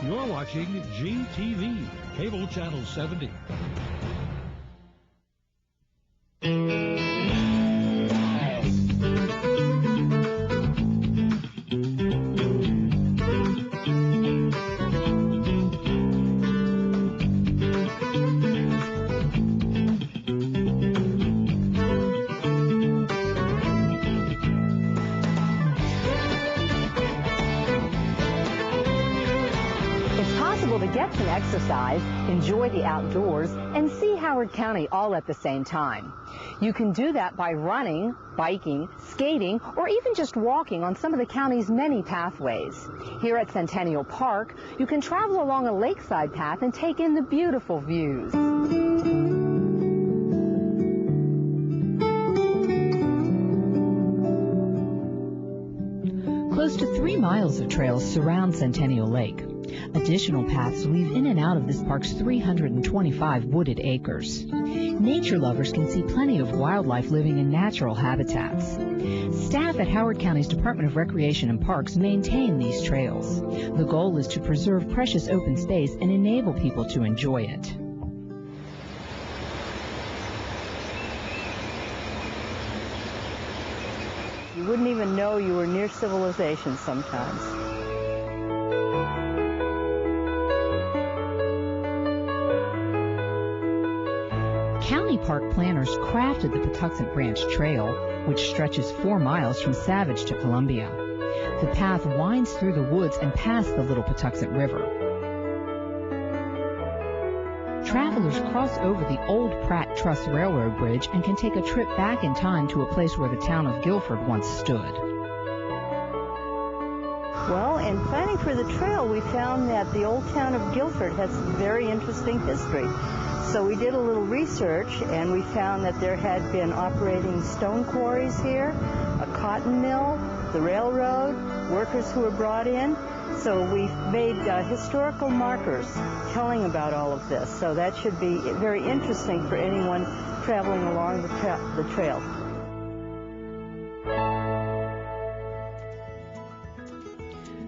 You're watching GTV, Cable Channel 70. To get some exercise, enjoy the outdoors, and see Howard County all at the same time. You can do that by running, biking, skating, or even just walking on some of the county's many pathways. Here at Centennial Park, you can travel along a lakeside path and take in the beautiful views. Close to 3 miles of trails surround Centennial Lake. Additional paths weave in and out of this park's 325 wooded acres. Nature lovers can see plenty of wildlife living in natural habitats. Staff at Howard County's Department of Recreation and Parks maintain these trails. The goal is to preserve precious open space and enable people to enjoy it. You wouldn't even know you were near civilization sometimes. County park planners crafted the Patuxent Branch Trail, which stretches 4 miles from Savage to Columbia. The path winds through the woods and past the Little Patuxent River. Travelers cross over the old Pratt Truss Railroad Bridge and can take a trip back in time to a place where the town of Guilford once stood. Well, in planning for the trail, we found that the old town of Guilford has very interesting history. So we did a little research, and we found that there had been operating stone quarries here, a cotton mill, the railroad, workers who were brought in. So we made historical markers telling about all of this. So that should be very interesting for anyone traveling along the trail.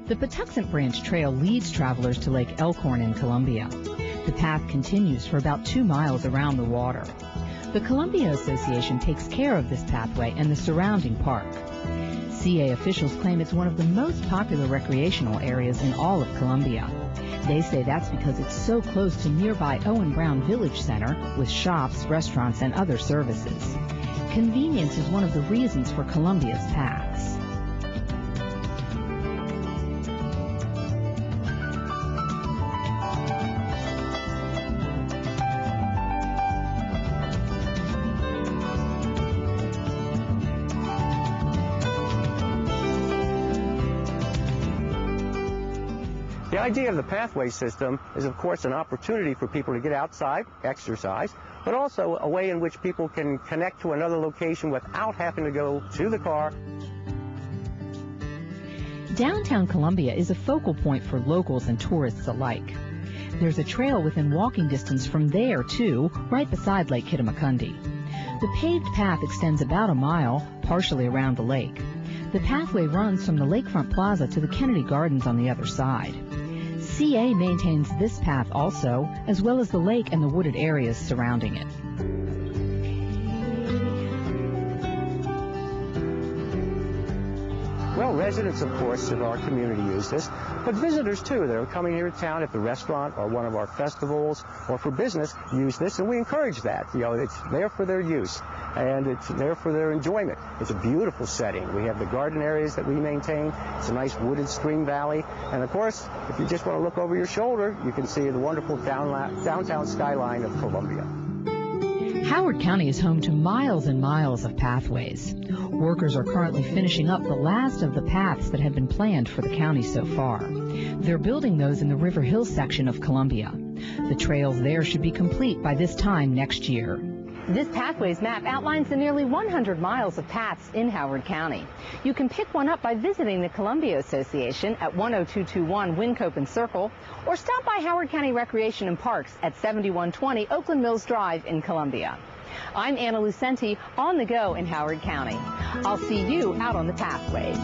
The Patuxent Branch Trail leads travelers to Lake Elkhorn in Columbia. The path continues for about 2 miles around the water. The Columbia Association takes care of this pathway and the surrounding park. CA officials claim it's one of the most popular recreational areas in all of Columbia. They say that's because it's so close to nearby Owen Brown Village Center with shops, restaurants, and other services. Convenience is one of the reasons for Columbia's paths. The idea of the pathway system is, of course, an opportunity for people to get outside, exercise, but also a way in which people can connect to another location without having to go to the car. Downtown Columbia is a focal point for locals and tourists alike. There's a trail within walking distance from there, too, right beside Lake Kittamakundi. The paved path extends about a mile, partially around the lake. The pathway runs from the Lakefront Plaza to the Kennedy Gardens on the other side. CA maintains this path also, as well as the lake and the wooded areas surrounding it. Well, residents, of course, of our community use this, but visitors, too, that are coming here to town at the restaurant or one of our festivals or for business use this, and we encourage that. You know, it's there for their use, and it's there for their enjoyment. It's a beautiful setting. We have the garden areas that we maintain. It's a nice wooded stream valley, and, of course, if you just want to look over your shoulder, you can see the wonderful downtown skyline of Columbia. Howard County is home to miles and miles of pathways. Workers are currently finishing up the last of the paths that have been planned for the county so far. They're building those in the River Hill section of Columbia. The trails there should be complete by this time next year. This Pathways map outlines the nearly 100 miles of paths in Howard County. You can pick one up by visiting the Columbia Association at 10221 Wincopen Circle, or stop by Howard County Recreation and Parks at 7120 Oakland Mills Drive in Columbia. I'm Anna Lucenti, on the go in Howard County. I'll see you out on the pathways.